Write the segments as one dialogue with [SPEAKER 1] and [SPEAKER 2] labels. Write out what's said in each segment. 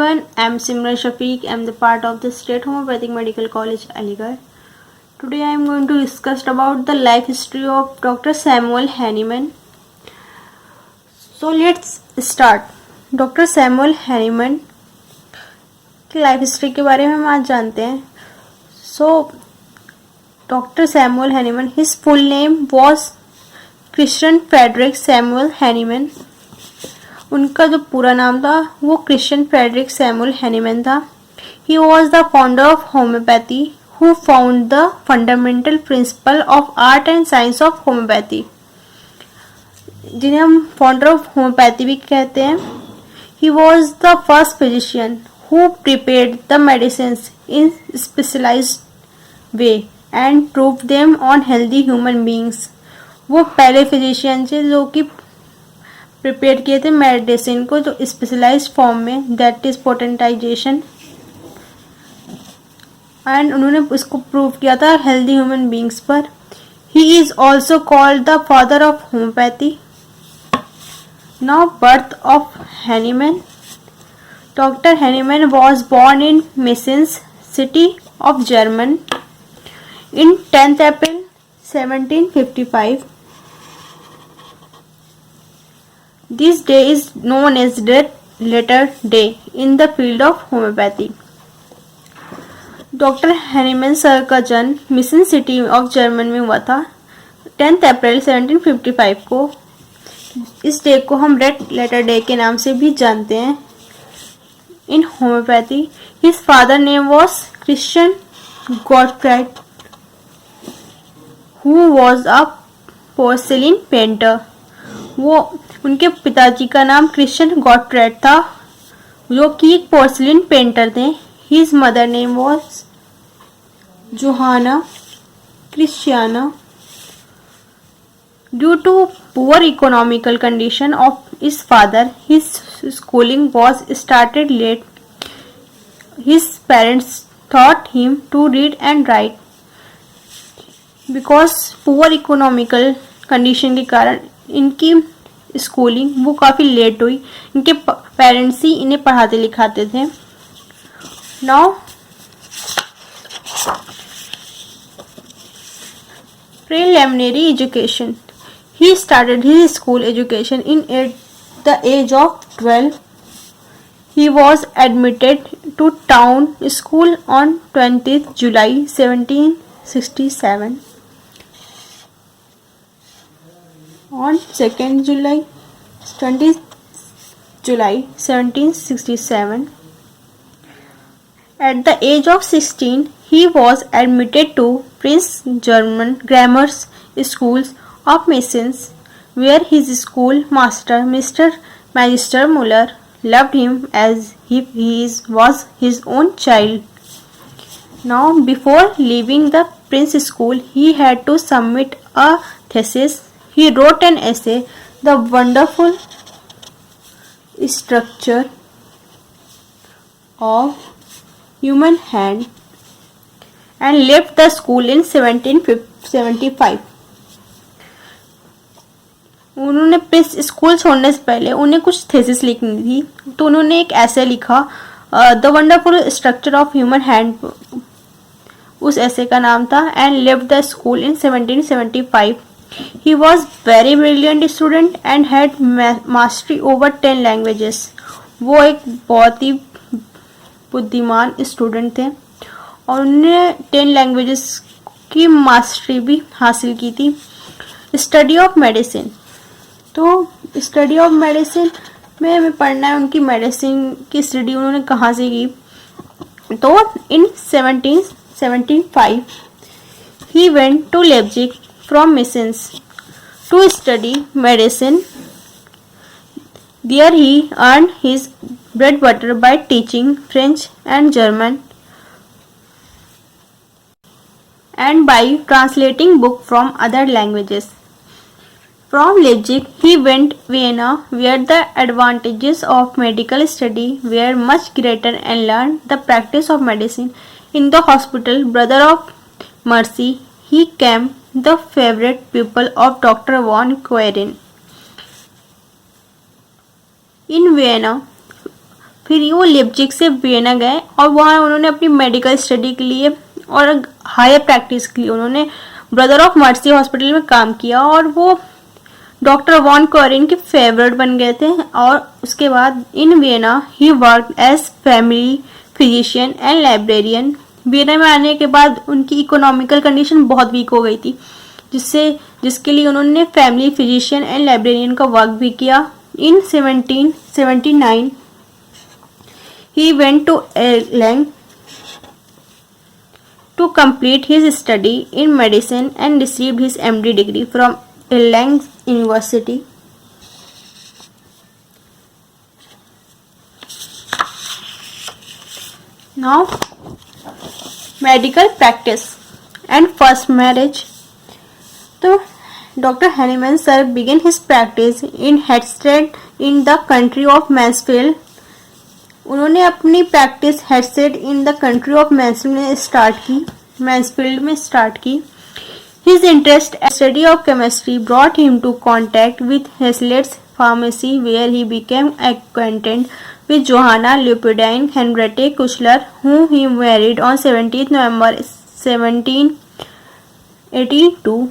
[SPEAKER 1] everyone, I am Simran Shafiq. I am the part of the State Homeopathic Medical College, Aligarh. Today I am going to discuss about the life history of Dr. Samuel Hahnemann. So let's start. Doctor Samuel Hahnemann की life history के बारे में हम आज जानते हैं. So doctor Samuel Hahnemann, his full name was Christian Friedrich Samuel Hahnemann. उनका जो पूरा नाम था वो क्रिश्चियन फ्रेडरिक सैमुअल हैनीमैन था. He was the founder of homoeopathy who found the fundamental principle of art and science of homoeopathy, जिन्हें हम founder of homoeopathy भी कहते हैं. He was the first physician who prepared the medicines in specialised way and proved them on healthy human beings. वो पहले physician थे जो कि प्रिपेयर किए थे मेडिसिन को जो स्पेशलाइज्ड फॉर्म में, दैट इज पोटेंटाइजेशन, एंड उन्होंने इसको प्रूव किया था हेल्दी ह्यूमन बीइंग्स पर. He is also called the father of homeopathy. Now birth of Hahnemann. Doctor Hahnemann was born in Messens, city of German, in 10th April 1755. This day is known as Red Letter Day in the field of homeopathy. Doctor Hahnemann sir का जन्म mission city of German में हुआ था 10 अप्रैल 1755 को. इस day को हम red letter day के नाम से भी जानते हैं in homeopathy. His father name was Christian Gottfried who was a porcelain painter. वो उनके पिताजी का नाम क्रिश्चियन गॉटफ्राइड था जो कि एक पोर्सिलिन पेंटर थे. His mother name was Johanna Christiana. Due to poor economical condition of his father, his schooling was started late. His parents taught him to read and write. Because poor economical condition के कारण इनकी schooling वो काफ़ी late हुई. इनके parents ही इन्हें पढ़ाते लिखाते थे. Now preliminary education. He started his school education at the age of 12. He was admitted to town school on 20th July 1767. On 2nd July 20th July 1767. At the age of 16, he was admitted to Prince German Grammar Schools of Messens, where his school master, Mr. Magister Muller, loved him as if he was his own child. Now, before leaving the Prince School, he had to submit a thesis. He wrote an essay, The Wonderful Structure of Human Hand, and left the school in 1775. उन्होंने Prince school छोड़ने से पहले उन्हें कुछ thesis लिखनी थी, तो उन्होंने एक ऐसे लिखा the wonderful structure of human hand, उस ऐसे का नाम था, and left the school in 1775. He was very brilliant student and had mastery over 10 languages. वो एक बहुत ही बुद्धिमान स्टूडेंट थे और उन्होंने 10 लैंग्वेजेस की मास्टरी भी हासिल की थी. Study of medicine. तो स्टडी ऑफ मेडिसिन में हमें पढ़ना है उनकी मेडिसिन की स्टडी उन्होंने कहाँ से की. तो in 1775 he went to Leipzig from Meissen to study medicine. There he earned his bread butter by teaching French and German and by translating books from other languages. From Leipzig, he went to Vienna, where the advantages of medical study were much greater, and learned the practice of medicine in the hospital. Brother of Mercy, he became the favorite pupil of Dr. von Queren. In Vienna, फिर वो Leipzig से Vienna गए और वहाँ उन्होंने अपनी medical study के लिए और हायर प्रैक्टिस के लिए उन्होंने ब्रदर ऑफ मर्सी हॉस्पिटल में काम किया और वो डॉक्टर वॉन कोरिन के फेवरेट बन गए थे। और उसके बाद in Vienna he work as family physician and librarian. Vienna में आने के बाद उनकी इकोनॉमिकल कंडीशन बहुत वीक हो गई थी, जिसके लिए उन्होंने फैमिली फिजिशियन एंड लाइब्रेरियन का वर्क भी किया। इन 1779 he went to Erlangen to complete his study in medicine and received his MD degree from Erlangen University. Now, medical practice and first marriage. So, Dr. Hahnemann sir began his practice in Hatsted in the country of Mansfield. उन्होंने अपनी practice Hettstedt in the country of Mansfield में start की। His interest and study of chemistry brought him to contact with Haseler's pharmacy where he became acquainted with Johanna Leopoldine Henriette Kuchler whom he married on 17 November 1782।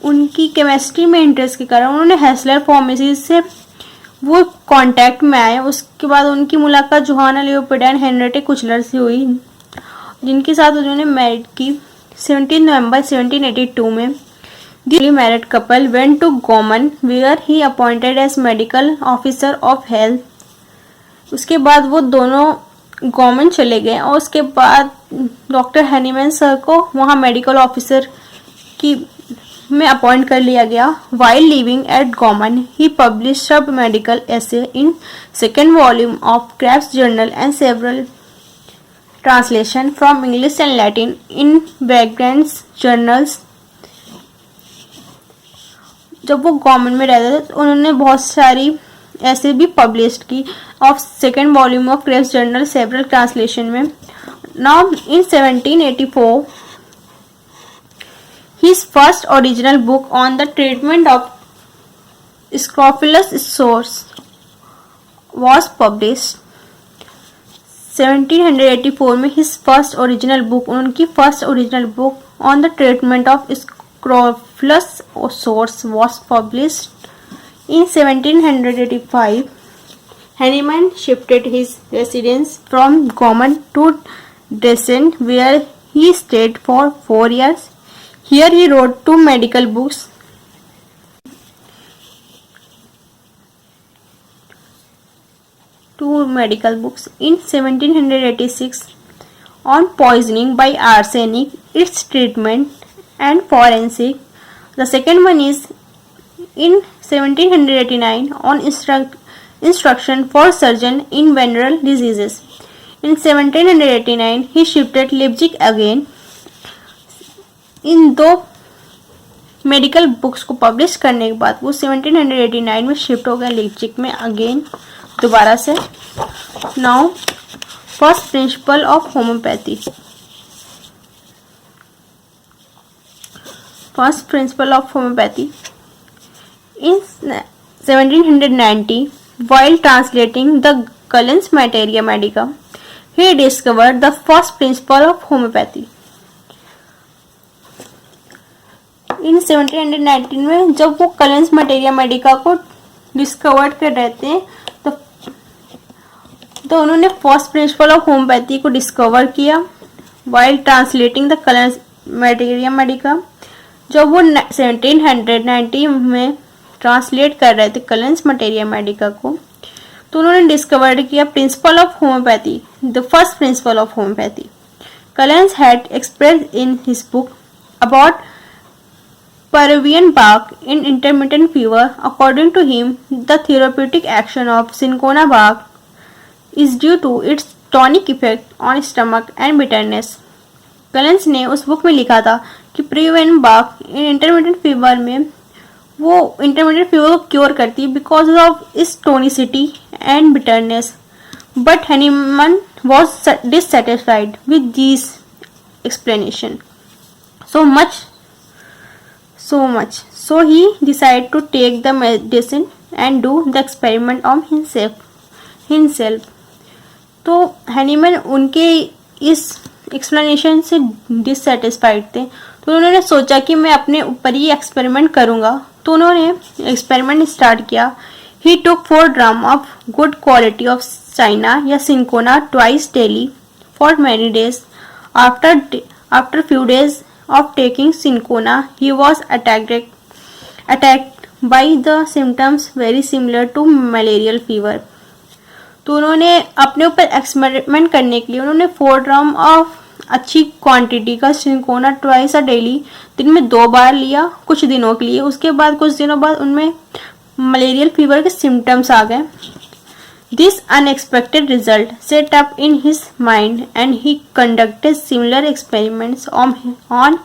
[SPEAKER 1] उनकी chemistry में interest के कारण उन्होंने Hessler pharmacy से वो contact में आए। उसके बाद उनकी मुलाकात जोहाना ल्यूपिडाइन हेनरिएटे कुशलर से हुई, जिनके साथ उन्होंने मैरिड की 17 नवंबर 1782 में। The married couple went to Gommern where he appointed as medical officer of health. उसके बाद वो दोनों गोमन चले गए और उसके बाद डॉक्टर हैनीमैन सर को वहाँ मेडिकल ऑफिसर की में अपॉइंट कर लिया गया। While living at Gommern he published medical essay in second volume of Kreft's journal and several translation from English and Latin in backgrounds journals. जब वो गवर्नमेंट में रहते थे तो उन्होंने बहुत सारी ऐसे भी पब्लिश की of second volume of Kreft's journal several translation में। Now in 1784 his first original book on the treatment of Scrofulous sores was published। 1784 में his first original book उनकी first original book on the treatment of Scrofulous sores was published। In 1785 Hahnemann shifted his residence from Goman to Dresden where he stayed for 4 years। Here he wrote 2 medical books. In 1786 on poisoning by arsenic, its treatment and forensic. The second one is in 1789 on instruction for surgeon in venereal diseases. In 1789 he shifted Leipzig again। In 2 medical books को publish करने के बाद वो 1789 में shift हो गए लीप्जिग में again दोबारा से। Now first principle of homeopathy. First principle of homeopathy in 1790 while translating the Cullen's Materia Medica he discovered the first principle of homeopathy। In 1719 में जब वो कलेंस मटेरिया मेडिका को डिस्कवर कर रहे थे तो उन्होंने फर्स्ट प्रिंसिपल ऑफ होम्योपैथी को डिस्कवर किया while translating the Cullen's materia medica. जब वो 1790 में ट्रांसलेट कर रहे थे कलेंस मटेरिया मेडिका को तो उन्होंने डिस्कवर किया principle of homeopathy, the first principle of homeopathy. Cullen's had expressed in his book about Peruvian bark in intermittent fever. According to him, the therapeutic action of cinchona bark is due to its tonic effect on stomach and bitterness। कलेंस ने उस book में लिखा था कि Peruvian bark इन intermediate fever में वो intermediate fever को cure करती है बिकॉज ऑफ इस tonicity and bitterness. But Hahnemann was dissatisfied with this explanation so much so he decided to take the medicine and do the experiment on himself. तो Hahnemann उनके इस explanation से dissatisfied थे, तो उन्होंने सोचा कि मैं अपने ऊपर ही एक्सपेरिमेंट करूँगा. तो उन्होंने एक्सपेरिमेंट स्टार्ट किया. He took 4 dram of good quality of China या cinchona twice daily for many days. After few days of taking cinchona he was attacked by the symptoms very similar to malarial fever. तो उन्होंने अपने ऊपर experiment करने के लिए उन्होंने 4 dram of अच्छी क्वांटिटी का सिंकोना ट्वाइस डेली दिन में 2 बार लिया कुछ दिनों के लिए. उसके बाद कुछ दिनों बाद उनमें मलेरियल फीवर के सिम्टम्स आ गए. This unexpected result set up in his mind and he conducted similar experiments on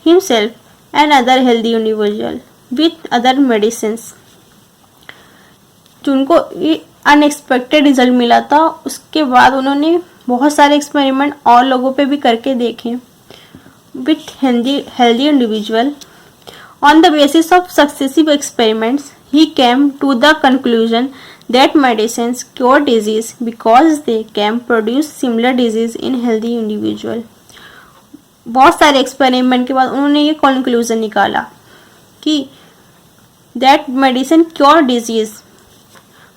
[SPEAKER 1] himself and other healthy individual with other medicines. जिनको अनएक्सपेक्टेड रिजल्ट मिला था, उसके बाद उन्होंने बहुत सारे एक्सपेरिमेंट और लोगों पे भी करके देखे with healthy individual. On the basis of successive experiments he came to the conclusion that medicines cure disease because they can produce similar disease in healthy individual. बहुत सारे एक्सपेरिमेंट के बाद उन्होंने ये कंक्लूजन निकाला कि that medicine cure disease,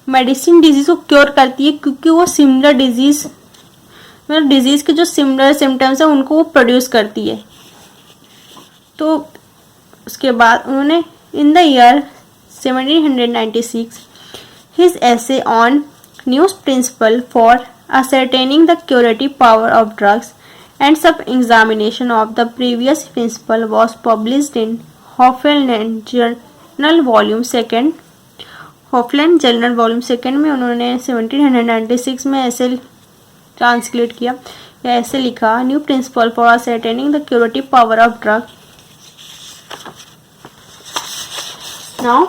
[SPEAKER 1] medicine disease को cure करती है क्योंकि वो सिमिलर डिजीज, मतलब डिजीज के जो सिमिलर सिम्टम्स है उनको वो प्रोड्यूस करती है. तो उसके बाद उन्होंने इन the year 1796 his essay on new principle for ascertaining the curative power of drugs and some examination of the previous principle was published in Hofland Journal Volume 2. Hofland journal volume 2 में उन्होंने 1796 में ऐसे ट्रांसलेट किया या ऐसे लिखा, new principle for ascertaining the curative power of drug. Now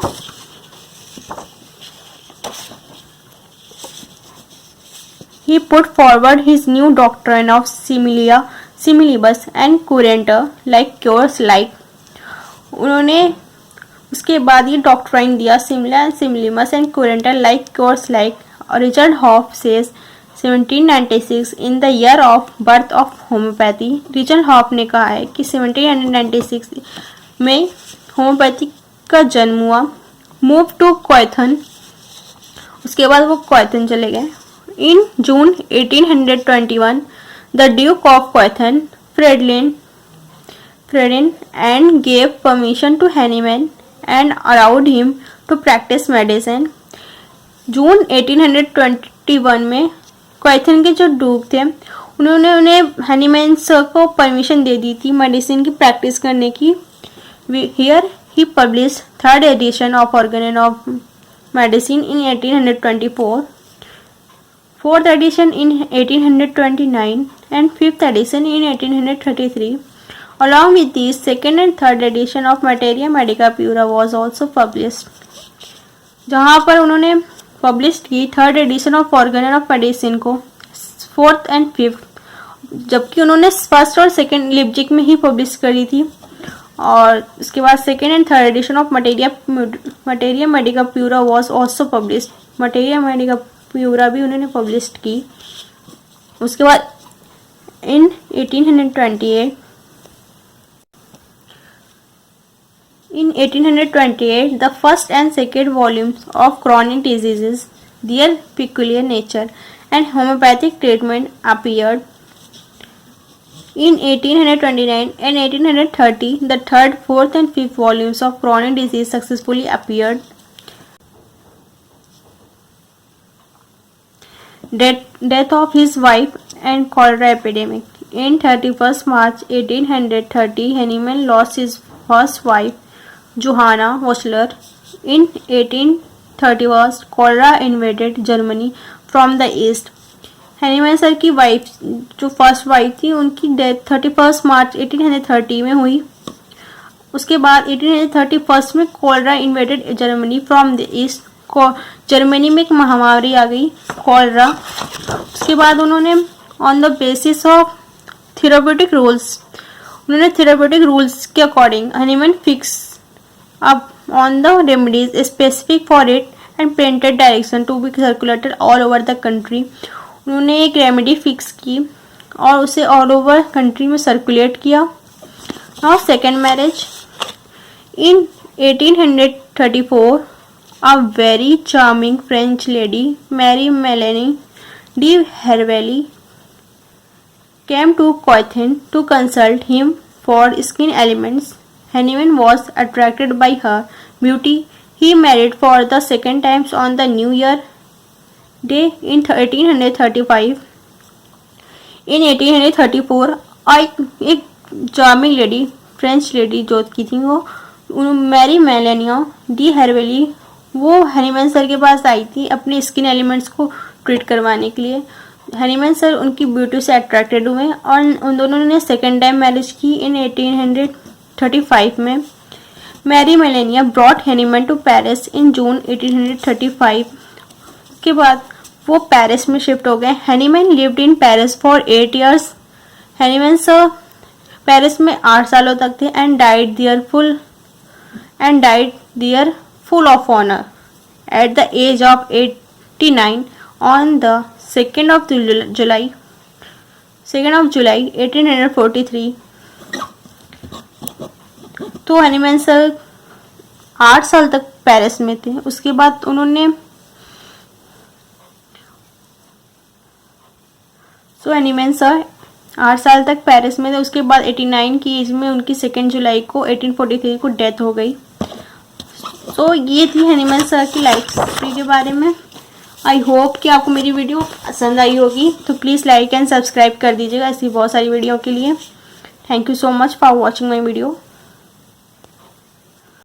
[SPEAKER 1] he put forward his new doctrine of similibus and curanter like cures like. उन्होंने उसके बाद ये डॉक्ट्राइन दिया सिमिला एंड सिमिलिमस एंड curanter like cures like. Richard Hoff says 1796 in the year of birth of homeopathy. Richard Hoff ने कहा है कि 1796 में होम्योपैथी का जन्म हुआ. मूव टू क्वाइथन, उसके बाद वो क्वाइथन चले गए. In June 1821, the Duke of Coethon, Fredlin, and gave permission to Hahnemann and allowed him to practice medicine. जून 1821 में क्वाइथन के जो डूक थे उन्होंने उन्हें हैनीमैन सर को परमिशन दे दी थी मेडिसिन की प्रैक्टिस करने की. Here he published 3rd edition of Organon of Medicine in 1824. 4th edition in 1829 and 5th edition in 1833. Along with these, 2nd and 3rd edition of Materia Medica Pura was also published. जहाँ पर उन्होंने publish की 3rd edition of Organon of Medicine को 4th and 5th, जबकि उन्होंने 1st और 2nd लिपजिक में ही publish करी थी. और उसके बाद 2nd and 3rd edition of Materia Medica Pura was also published. Materia Medica pura भी उन्होंने पब्लिश की. उसके बाद इन 1828 the first and second volumes of chronic diseases, their peculiar nature and homeopathic treatment appeared. In 1829 and 1830 the 3rd, 4th and 5th volumes of chronic disease successfully appeared. Death of his wife and cholera epidemic. In 31st March 1830, Hahnemann lost his first wife, Johanna Wöchler. In 1831, cholera invaded Germany from the east. Hahnemann sir की wife जो first wife थी उनकी death 31 मार्च 1830 में हुई. उसके बाद 1831 में cholera invaded Germany from the east. Germany में एक महामारी आ गई कॉलरा. उसके बाद उन्होंने on the basis of therapeutic rules, उन्होंने थेराप्यूटिक रूल्स के according Hahnemann fix up on the remedies specific for it and printed direction to be circulated all over the country. उन्होंने एक रेमेडी फिक्स की और उसे ऑल ओवर कंट्री में circulate किया। Now second marriage. In 1834 a very charming French lady, Mary Melanie de Hervely, came to Coithin to consult him for skin ailments. Hahnemann was attracted by her beauty. He married for the second time on the New Year Day in 1835. In 1834 एक charming lady, French lady जो की थी वो Mary Melania D हेरवेली, वो Hahnemann sir के पास आई थी अपने skin elements को ट्रीट करवाने के लिए। हनीमैन सर उनकी ब्यूटी से अट्रैक्टेड हुए और उन दोनों ने सेकेंड टाइम मैरिज की इन 1835 में। Mary Melanie brought Hahnemann to Paris in June 1835 के बाद वो पेरिस में शिफ्ट हो गए। Hahnemann lived in Paris for 8 years। Hahnemann sir Paris में 8 सालों तक थे and died there full of honor at the age of 89 on the 2nd of July 1843। तो हनीमैन सर 8 साल तक पेरिस में थे। उसके बाद उन्होंने हनीमैन सर 8 साल तक पेरिस में थे। उसके बाद 89 की एज में उनकी 2 जुलाई को 1843 को डेथ हो गई। तो ये थी हनीमैन सर की लाइफ हिस्ट्री के बारे में। आई होप कि आपको मेरी वीडियो पसंद आई होगी, तो प्लीज़ लाइक एंड सब्सक्राइब कर दीजिएगा ऐसी बहुत सारी वीडियो के लिए। Thank you so much for watching my video.